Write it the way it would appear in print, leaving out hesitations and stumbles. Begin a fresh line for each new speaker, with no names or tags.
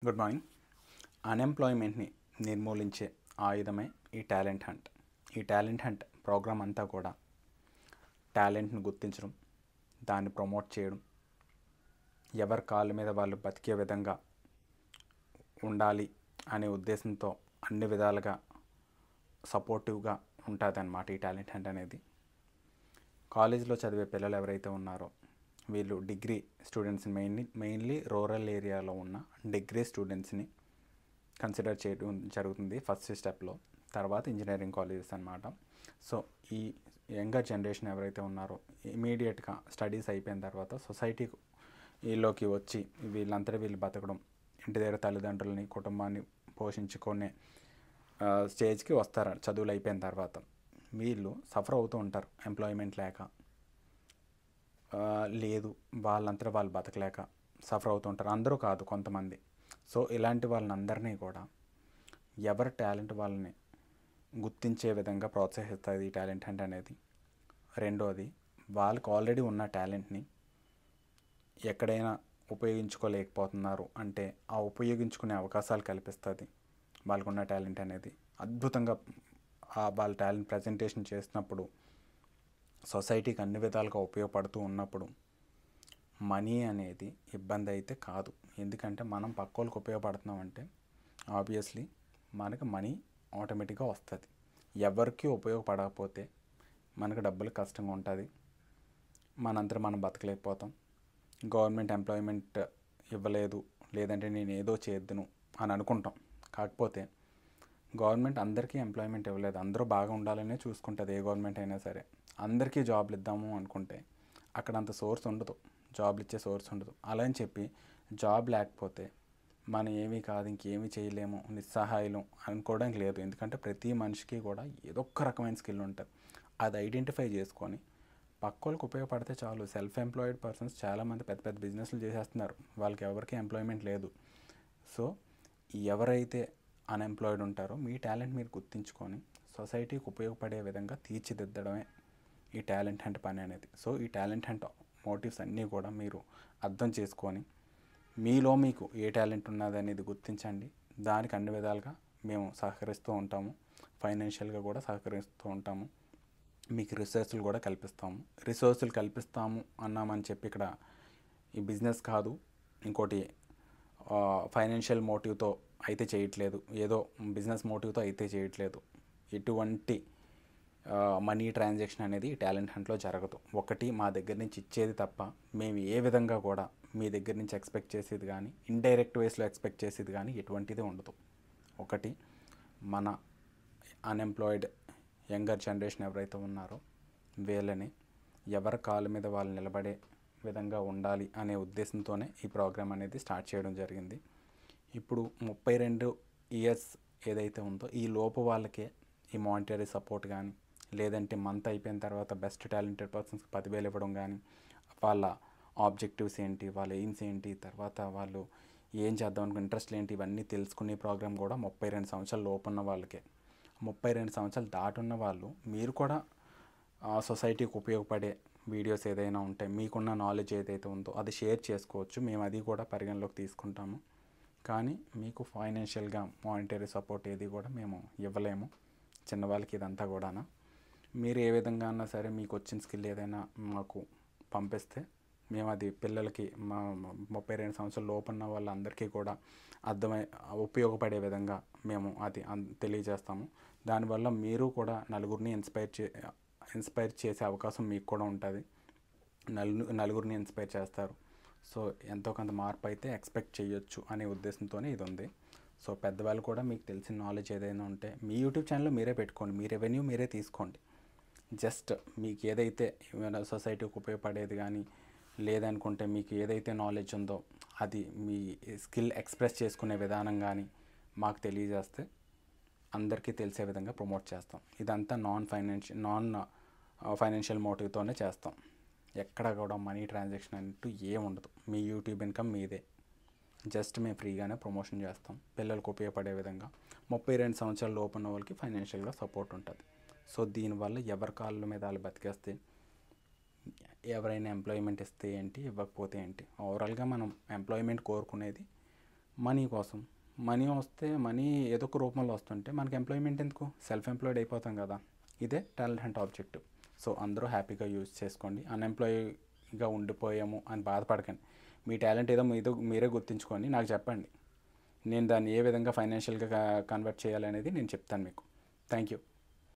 Good morning. అన్ఎంప్లాయ్మెంట్ని నిర్మూలించే ఆయుధమే ఈ talent hunt. ఈ talent hunt programme అంతా కూడా టాలెంట్ని గుర్తించడం, దాన్ని ప్రమోట్ చేయడం, ఎవరి కాళ్ళ మీద వాళ్ళు బతికే విధంగా ఉండాలి అనే ఉద్దేశంతో అన్ని విధాలుగా సపోర్టివ్గా ఉంటుందన్నమాట ఈ టాలెంట్ హంట్ అనేది. కాలేజీలో చదివే పిల్లలు ఎవరైతే ఉన్నారో వీళ్ళు డిగ్రీ స్టూడెంట్స్ని మెయిన్లీ రూరల్ ఏరియాలో ఉన్న డిగ్రీ స్టూడెంట్స్ని కన్సిడర్ చేయడం జరుగుతుంది ఫస్ట్ స్టెప్లో. తర్వాత ఇంజనీరింగ్ కాలేజెస్ అన్నమాట. సో ఈ యంగర్ జనరేషన్ ఎవరైతే ఉన్నారో ఇమీడియట్గా స్టడీస్ అయిపోయిన తర్వాత సొసైటీలోకి వచ్చి వీళ్ళు బతకడం, ఇంటి దగ్గర తల్లిదండ్రులని కుటుంబాన్ని పోషించుకునే స్టేజ్కి వస్తారు. చదువులు అయిపోయిన తర్వాత వీళ్ళు సఫర్ అవుతూ ఉంటారు. ఎంప్లాయ్మెంట్ లేక లేదు, వాళ్ళంతా వాళ్ళు బతకలేక సఫర్ అవుతూ ఉంటారు. అందరూ కాదు, కొంతమంది. సో ఇలాంటి వాళ్ళందరినీ కూడా ఎవరి టాలెంట్ వాళ్ళని గుర్తించే విధంగా ప్రోత్సహిస్తుంది ఈ టాలెంట్ హంట్ అనేది. రెండోది, వాళ్ళకి ఆల్రెడీ ఉన్న టాలెంట్ని ఎక్కడైనా ఉపయోగించుకోలేకపోతున్నారు అంటే ఆ ఉపయోగించుకునే అవకాశాలు కల్పిస్తుంది. వాళ్ళకున్న టాలెంట్ అనేది అద్భుతంగా వాళ్ళ టాలెంట్ ప్రజెంటేషన్ చేసినప్పుడు సొసైటీకి అన్ని విధాలుగా ఉపయోగపడుతూ ఉన్నప్పుడు మనీ అనేది ఇబ్బంది అయితే కాదు. ఎందుకంటే మనం పక్కోళ్ళకి ఉపయోగపడుతున్నాం అంటే ఆబ్వియస్లీ మనకు మనీ ఆటోమేటిక్గా వస్తుంది. ఎవరికి ఉపయోగపడకపోతే మనకు డబ్బులు కష్టంగా ఉంటుంది, మనంతా మనం బతకలేకపోతాం. గవర్నమెంట్ ఎంప్లాయ్మెంట్ ఇవ్వలేదు, లేదంటే నేను ఏదో చేద్దును అని అనుకుంటాం. కాకపోతే గవర్నమెంట్ అందరికీ ఎంప్లాయ్మెంట్ ఇవ్వలేదు. అందరూ బాగా ఉండాలనే చూసుకుంటుంది. ఏ గవర్నమెంట్ అయినా సరే అందరికీ జాబ్లు ఇద్దాము అనుకుంటే అక్కడ అంత సోర్స్ ఉండదు, జాబ్లు ఇచ్చే సోర్స్ ఉండదు. అలా అని చెప్పి జాబ్ లేకపోతే మనం ఏమీ కాదు, ఇంకేమీ చేయలేము, నిస్సహాయులం అనుకోవడానికి లేదు. ఎందుకంటే ప్రతి మనిషికి కూడా ఏదో ఒక రకమైన స్కిల్ ఉంటుంది. అది ఐడెంటిఫై చేసుకొని పక్కోళ్ళకి ఉపయోగపడితే చాలు. సెల్ఫ్ ఎంప్లాయిడ్ పర్సన్స్ చాలామంది పెద్ద పెద్ద బిజినెస్లు చేసేస్తున్నారు, వాళ్ళకి ఎవరికి ఎంప్లాయ్మెంట్ లేదు. సో ఎవరైతే అన్ఎంప్లాయిడ్ ఉంటారో మీ టాలెంట్ మీరు గుర్తించుకొని సొసైటీకి ఉపయోగపడే విధంగా తీర్చిదిద్దడమే ఈ టాలెంట్ హంట్ పని అనేది. సో ఈ టాలెంట్ హంట్ మోటివ్స్ అన్నీ కూడా మీరు అర్థం చేసుకొని మీలో మీకు ఏ టాలెంట్ ఉన్నది అనేది గుర్తించండి. దానికి అన్ని విధాలుగా మేము సహకరిస్తూ ఉంటాము, ఫైనాన్షియల్గా కూడా సహకరిస్తూ ఉంటాము, మీకు రిసోర్సులు కూడా కల్పిస్తాము. రిసోర్సులు కల్పిస్తాము అన్నామని చెప్పి ఇక్కడ ఈ బిజినెస్ కాదు, ఇంకోటి ఫైనాన్షియల్ మోటివ్తో అయితే చేయట్లేదు, ఏదో బిజినెస్ మోటివ్తో అయితే చేయట్లేదు. ఎటువంటి మనీ ట్రాన్సాక్షన్ అనేది ఈ టాలెంట్ హంట్లో జరగదు. ఒకటి, మా దగ్గర నుంచి ఇచ్చేది తప్ప మేము ఏ విధంగా కూడా మీ దగ్గర నుంచి ఎక్స్పెక్ట్ చేసేది కానీ ఇండైరెక్ట్ వేస్లో ఎక్స్పెక్ట్ చేసేది కానీ ఎటువంటిది ఉండదు. ఒకటి, మన అన్ఎంప్లాయిడ్ యంగర్ జనరేషన్ ఎవరైతే ఉన్నారో వీళ్ళని ఎవరి కాళ్ళ మీద వాళ్ళు నిలబడే విధంగా ఉండాలి అనే ఉద్దేశంతోనే ఈ ప్రోగ్రామ్ అనేది స్టార్ట్ చేయడం జరిగింది. ఇప్పుడు 32 ఇయర్స్ ఏదైతే ఉందో ఈ లోపు వాళ్ళకే ఈ మానిటరీ సపోర్ట్ కానీ, లేదంటే మంత్ అయిపోయిన తర్వాత బెస్ట్ టాలెంటెడ్ పర్సన్స్కి 10,000 ఇవ్వడం కానీ, వాళ్ళ ఆబ్జెక్టివ్స్ ఏంటి, వాళ్ళ ఎయిమ్స్ ఏంటి, తర్వాత వాళ్ళు ఏం చేద్దాం అనుకున్న ఇంట్రెస్ట్లు ఏంటి, ఇవన్నీ తెలుసుకునే ప్రోగ్రామ్ కూడా 32 సంవత్సరాల లోపు ఉన్న వాళ్ళకే. 32 సంవత్సరాలు దాటున్న వాళ్ళు మీరు కూడా సొసైటీకి ఉపయోగపడే వీడియోస్ ఏదైనా ఉంటే మీకున్న నాలెడ్జ్ ఏదైతే ఉందో అది షేర్ చేసుకోవచ్చు. మేము అది కూడా పరిగణలోకి తీసుకుంటాము. కానీ మీకు ఫైనాన్షియల్గా మానిటరీ సపోర్ట్ ఏది కూడా మేము ఇవ్వలేము చిన్నవాళ్ళకి. ఇదంతా కూడా మీరు ఏ విధంగా అన్నా సరే మీకు వచ్చిన స్కిల్ ఏదైనా మాకు పంపిస్తే మేము అది పిల్లలకి మా 32 సంవత్సరాల లోపున్న వాళ్ళందరికీ కూడా ఉపయోగపడే విధంగా మేము అది తెలియజేస్తాము. దానివల్ల మీరు కూడా నలుగురిని ఇన్స్పైర్ చేసే అవకాశం మీకు కూడా ఉంటుంది. నలుగురిని ఇన్స్పైర్ చేస్తారు. సో ఎంతో కొంత మార్పు అయితే ఎక్స్పెక్ట్ చేయొచ్చు అనే ఉద్దేశంతోనే ఇది ఉంది. సో పెద్దవాళ్ళు కూడా మీకు తెలిసిన నాలెడ్జ్ ఏదైనా ఉంటే మీ యూట్యూబ్ ఛానల్లో మీరే పెట్టుకోండి, మీ రెవెన్యూ మీరే తీసుకోండి. జస్ట్ మీకు ఏదైతే సొసైటీకి ఉపయోగపడేది కానీ, లేదనుకుంటే మీకు ఏదైతే నాలెడ్జ్ ఉందో అది మీ స్కిల్ ఎక్స్ప్రెస్ చేసుకునే విధానం కానీ మాకు తెలియజేస్తే అందరికీ తెలిసే విధంగా ప్రమోట్ చేస్తాం. ఇదంతా నాన్ ఫైనాన్షియల్ మోటివ్తోనే చేస్తాం. ఎక్కడ కూడా మనీ ట్రాన్సాక్షన్ అంటూ ఏం ఉండదు. మీ యూట్యూబ్ ఇన్కమ్ మీదే. జస్ట్ మేము ఫ్రీగానే ప్రమోషన్ చేస్తాం పిల్లలకు ఉపయోగపడే విధంగా. 32 సంవత్సరాల లోపు ఉన్న వాళ్ళకి ఫైనాన్షియల్గా సపోర్ట్ ఉంటుంది. సో దీనివల్ల ఎవరి కాళ్ళ మీద వాళ్ళు బతికేస్తే, ఎవరైనా ఎంప్లాయ్మెంట్ ఇస్తే ఏంటి, ఇవ్వకపోతే ఏంటి, ఓవరాల్గా మనం ఎంప్లాయ్మెంట్ కోరుకునేది మనీ కోసం. మనీ వస్తే మనీ ఏదో ఒక రూపంలో వస్తుంటే మనకి ఎంప్లాయ్మెంట్ ఎందుకు, సెల్ఫ్ ఎంప్లాయిడ్ అయిపోతాం కదా. ఇదే టాలెంట్ హంట్ ఆబ్జెక్టివ్. సో అందరూ హ్యాపీగా యూజ్ చేసుకోండి. అన్ఎంప్లాయీగా ఉండిపోయాము అని బాధపడకండి. మీ టాలెంట్ ఏదో మీరే గుర్తించుకొని నాకు చెప్పండి. నేను దాన్ని ఏ విధంగా ఫైనాన్షియల్గా కన్వర్ట్ చేయాలనేది నేను చెప్తాను మీకు. Thank you.